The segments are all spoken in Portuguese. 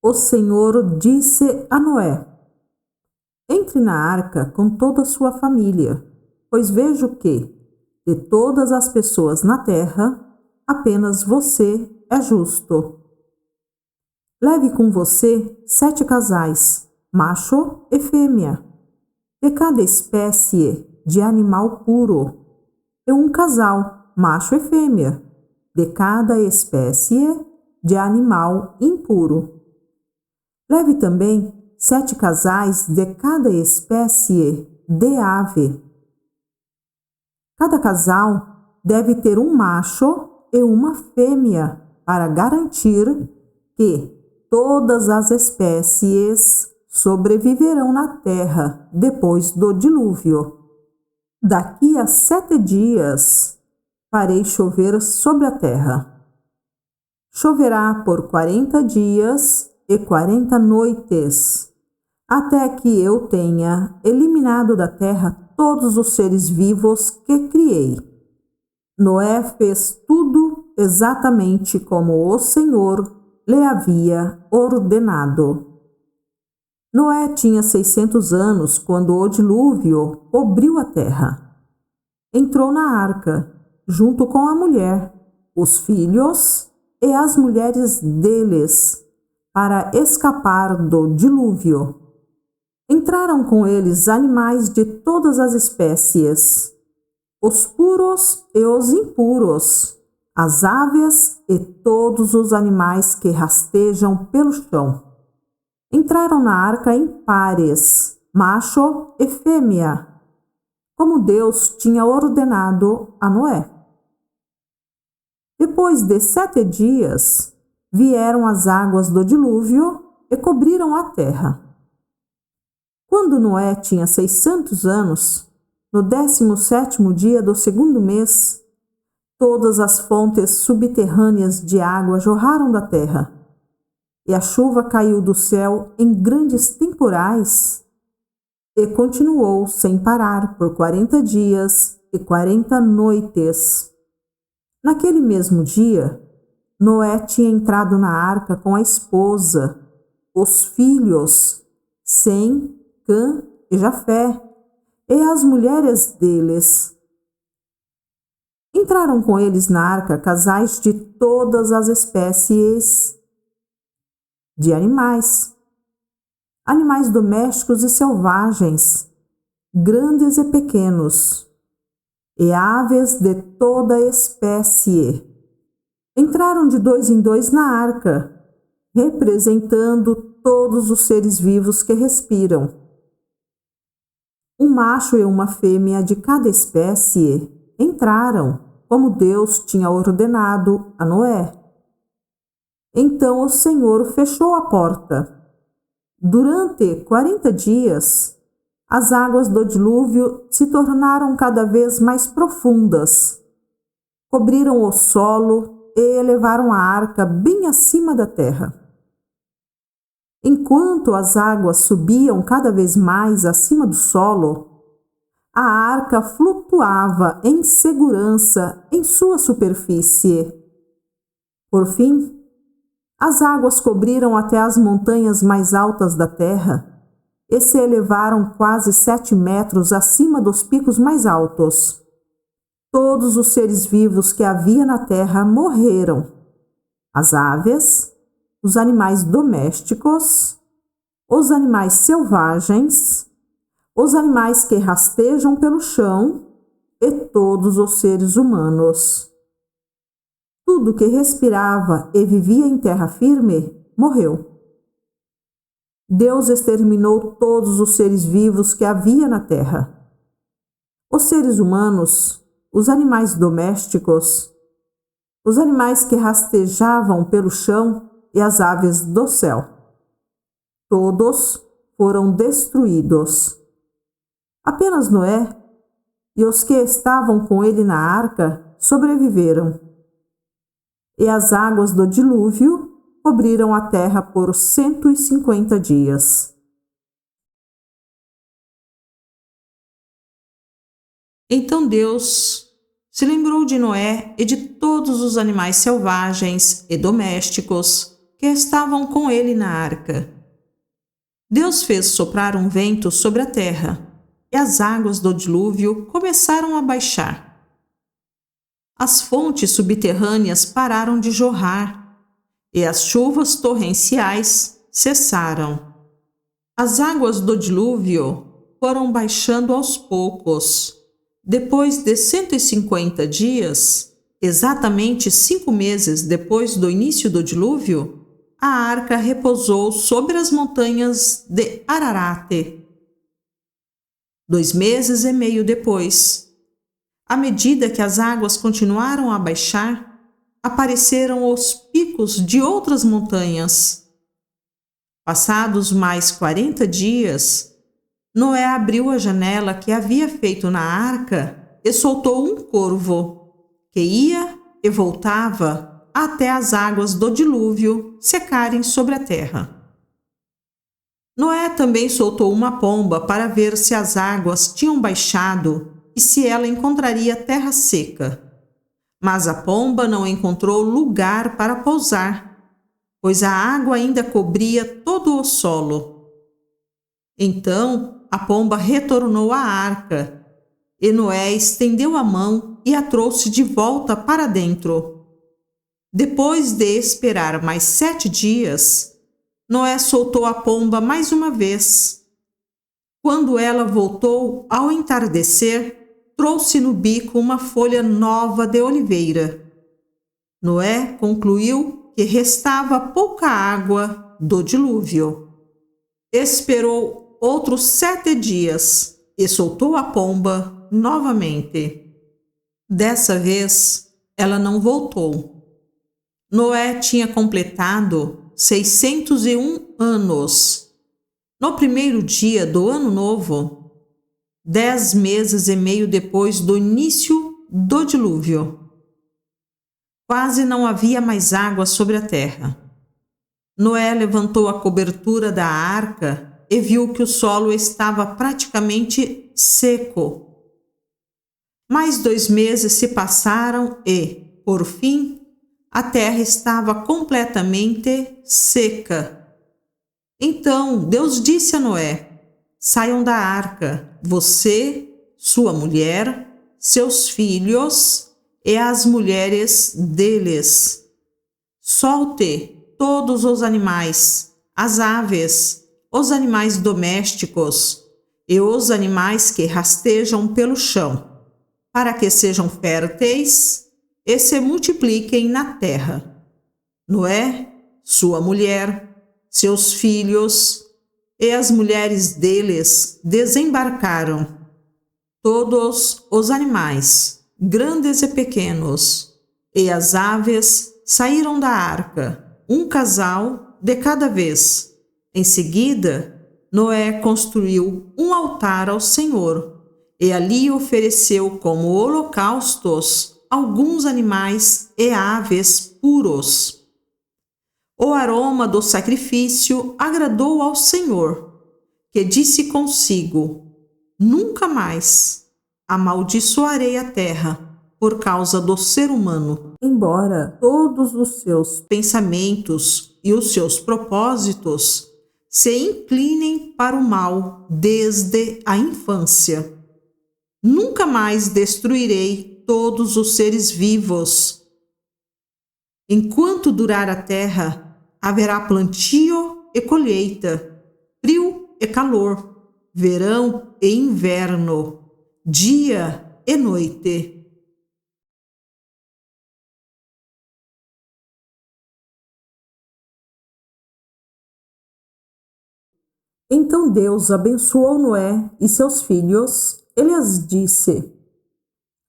O Senhor disse a Noé: entre na arca com toda a sua família, pois vejo que, de todas as pessoas na terra, apenas você é justo. Leve com você 7 casais, macho e fêmea, de cada espécie de animal puro, e um casal, macho e fêmea, de cada espécie de animal impuro. Leve também 7 casais de cada espécie de ave. Cada casal deve ter um macho e uma fêmea para garantir que todas as espécies sobreviverão na terra depois do dilúvio. Daqui a 7 dias farei chover sobre a terra. Choverá por 40 dias e 40 noites, até que eu tenha eliminado da terra todos os seres vivos que criei. Noé fez tudo exatamente como o Senhor lhe havia ordenado. Noé tinha 600 anos quando o dilúvio cobriu a terra. Entrou na arca, junto com a mulher, os filhos e as mulheres deles, para escapar do dilúvio. Entraram com eles animais de todas as espécies, os puros e os impuros, as aves e todos os animais que rastejam pelo chão. Entraram na arca em pares, macho e fêmea, como Deus tinha ordenado a Noé. Depois de 7 dias, vieram as águas do dilúvio e cobriram a terra. Quando Noé tinha 600 anos, no 17º dia do 2º mês, todas as fontes subterrâneas de água jorraram da terra, e a chuva caiu do céu em grandes temporais, e continuou sem parar por 40 dias e 40 noites. Naquele mesmo dia, Noé tinha entrado na arca com a esposa, os filhos, Sem, Cã e Jafé, e as mulheres deles. Entraram com eles na arca casais de todas as espécies de animais, animais domésticos e selvagens, grandes e pequenos, e aves de toda espécie. Entraram de 2 em 2 na arca, representando todos os seres vivos que respiram. Um macho e uma fêmea de cada espécie entraram, como Deus tinha ordenado a Noé. Então o Senhor fechou a porta. Durante 40 dias, as águas do dilúvio se tornaram cada vez mais profundas, cobriram o solo e elevaram a arca bem acima da terra. Enquanto as águas subiam cada vez mais acima do solo, a arca flutuava em segurança em sua superfície. Por fim, as águas cobriram até as montanhas mais altas da terra e se elevaram quase 7 metros acima dos picos mais altos. Todos os seres vivos que havia na terra morreram: as aves, os animais domésticos, os animais selvagens, os animais que rastejam pelo chão e todos os seres humanos. Tudo que respirava e vivia em terra firme morreu. Deus exterminou todos os seres vivos que havia na terra. Os seres humanos, os animais domésticos, os animais que rastejavam pelo chão e as aves do céu. Todos foram destruídos. Apenas Noé e os que estavam com ele na arca sobreviveram. E as águas do dilúvio cobriram a terra por 150 dias. Então Deus se lembrou de Noé e de todos os animais selvagens e domésticos que estavam com ele na arca. Deus fez soprar um vento sobre a terra, e as águas do dilúvio começaram a baixar. As fontes subterrâneas pararam de jorrar, e as chuvas torrenciais cessaram. As águas do dilúvio foram baixando aos poucos. Depois de 150 dias, exatamente 5 meses depois do início do dilúvio, a arca repousou sobre as montanhas de Ararate. 2 meses e meio depois, à medida que as águas continuaram a baixar, apareceram os picos de outras montanhas. Passados mais 40 dias, Noé abriu a janela que havia feito na arca e soltou um corvo, que ia e voltava até as águas do dilúvio secarem sobre a terra. Noé também soltou uma pomba para ver se as águas tinham baixado e se ela encontraria terra seca. Mas a pomba não encontrou lugar para pousar, pois a água ainda cobria todo o solo. Então a pomba retornou à arca, e Noé estendeu a mão e a trouxe de volta para dentro. Depois de esperar mais 7 dias, Noé soltou a pomba mais uma vez. Quando ela voltou ao entardecer, trouxe no bico uma folha nova de oliveira. Noé concluiu que restava pouca água do dilúvio. Esperou outros 7 dias e soltou a pomba novamente. Dessa vez, ela não voltou. Noé tinha completado 601 anos. No primeiro dia do ano novo, 10 meses e meio depois do início do dilúvio. Quase não havia mais água sobre a terra. Noé levantou a cobertura da arca e viu que o solo estava praticamente seco. Mais 2 meses se passaram e, por fim, a terra estava completamente seca. Então Deus disse a Noé: saiam da arca, você, sua mulher, seus filhos e as mulheres deles. Solte todos os animais, as aves, os animais domésticos e os animais que rastejam pelo chão, para que sejam férteis e se multipliquem na terra. Noé, sua mulher, seus filhos e as mulheres deles desembarcaram. Todos os animais, grandes e pequenos, e as aves saíram da arca, um casal de cada vez. Em seguida, Noé construiu um altar ao Senhor e ali ofereceu como holocaustos alguns animais e aves puros. O aroma do sacrifício agradou ao Senhor, que disse consigo: nunca mais amaldiçoarei a terra por causa do ser humano. Embora todos os seus pensamentos e os seus propósitos se inclinem para o mal desde a infância, nunca mais destruirei todos os seres vivos. Enquanto durar a terra, haverá plantio e colheita, frio e calor, verão e inverno, dia e noite. Então Deus abençoou Noé e seus filhos e lhes disse: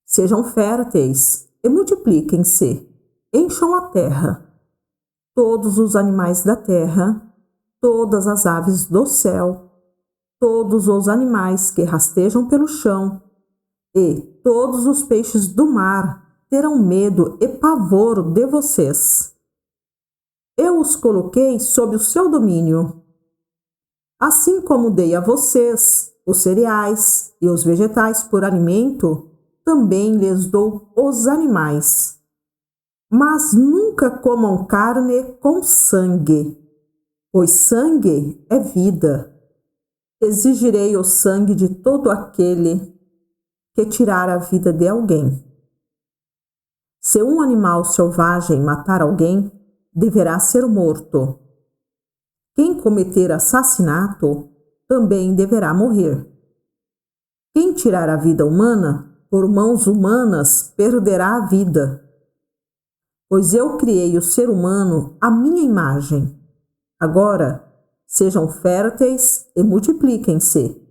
sejam férteis e multipliquem-se, encham a terra. Todos os animais da terra, todas as aves do céu, todos os animais que rastejam pelo chão e todos os peixes do mar terão medo e pavor de vocês. Eu os coloquei sob o seu domínio. Assim como dei a vocês os cereais e os vegetais por alimento, também lhes dou os animais. Mas nunca comam carne com sangue, pois sangue é vida. Exigirei o sangue de todo aquele que tirar a vida de alguém. Se um animal selvagem matar alguém, deverá ser morto. Quem cometer assassinato também deverá morrer. Quem tirar a vida humana, por mãos humanas, perderá a vida. Pois eu criei o ser humano à minha imagem. Agora, sejam férteis e multipliquem-se.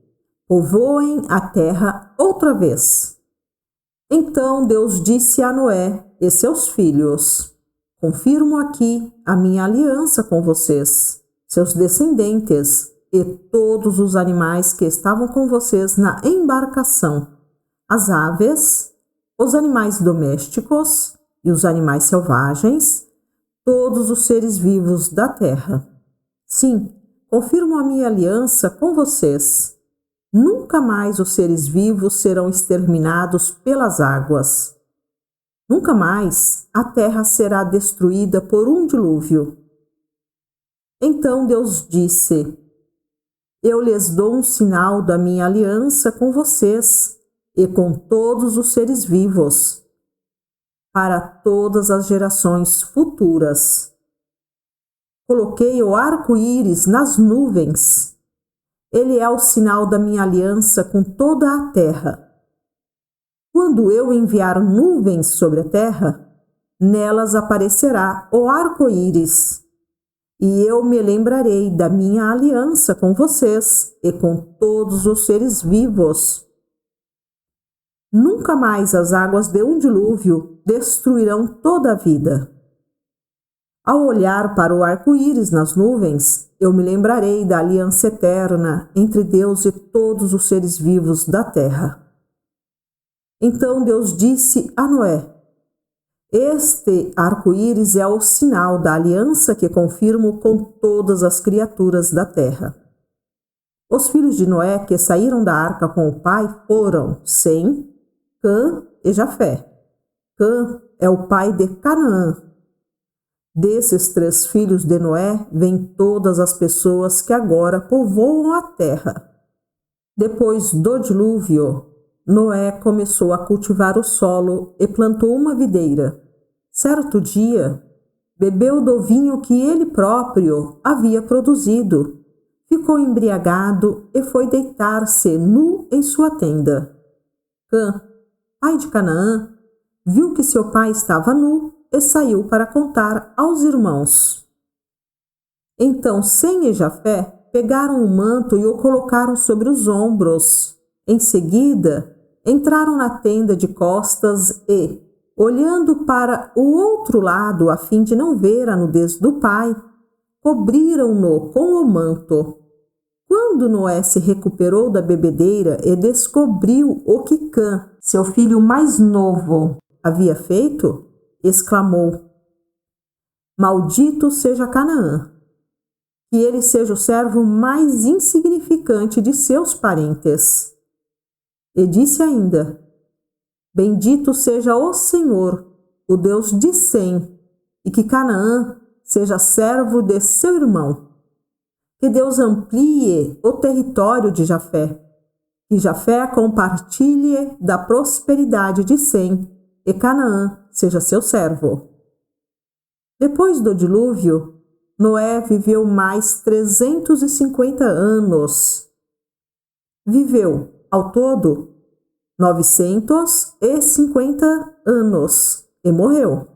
Povoem a terra outra vez. Então Deus disse a Noé e seus filhos: confirmo aqui a minha aliança com vocês, seus descendentes e todos os animais que estavam com vocês na embarcação, as aves, os animais domésticos e os animais selvagens, todos os seres vivos da terra. Sim, confirmo a minha aliança com vocês. Nunca mais os seres vivos serão exterminados pelas águas. Nunca mais a terra será destruída por um dilúvio. Então Deus disse: eu lhes dou um sinal da minha aliança com vocês e com todos os seres vivos, para todas as gerações futuras. Coloquei o arco-íris nas nuvens. Ele é o sinal da minha aliança com toda a terra. Quando eu enviar nuvens sobre a terra, nelas aparecerá o arco-íris. E eu me lembrarei da minha aliança com vocês e com todos os seres vivos. Nunca mais as águas de um dilúvio destruirão toda a vida. Ao olhar para o arco-íris nas nuvens, eu me lembrarei da aliança eterna entre Deus e todos os seres vivos da terra. Então Deus disse a Noé: este arco-íris é o sinal da aliança que confirmo com todas as criaturas da terra. Os filhos de Noé que saíram da arca com o pai foram Sem, Cã e Jafé. Cã é o pai de Canaã. Desses 3 filhos de Noé vêm todas as pessoas que agora povoam a terra. Depois do dilúvio, Noé começou a cultivar o solo e plantou uma videira. Certo dia, bebeu do vinho que ele próprio havia produzido, ficou embriagado e foi deitar-se nu em sua tenda. Cã, pai de Canaã, viu que seu pai estava nu e saiu para contar aos irmãos. Então Sem e Jafé pegaram o manto e o colocaram sobre os ombros. Em seguida, entraram na tenda de costas e, olhando para o outro lado a fim de não ver a nudez do pai, cobriram-no com o manto. Quando Noé se recuperou da bebedeira e descobriu o que Cã, seu filho mais novo, havia feito, exclamou: maldito seja Canaã, que ele seja o servo mais insignificante de seus parentes. E disse ainda: bendito seja o Senhor, o Deus de Sem, e que Canaã seja servo de seu irmão. Que Deus amplie o território de Jafé, que Jafé compartilhe da prosperidade de Sem, e Canaã seja seu servo. Depois do dilúvio, Noé viveu mais 350 anos. Viveu, ao todo, 950 anos e morreu.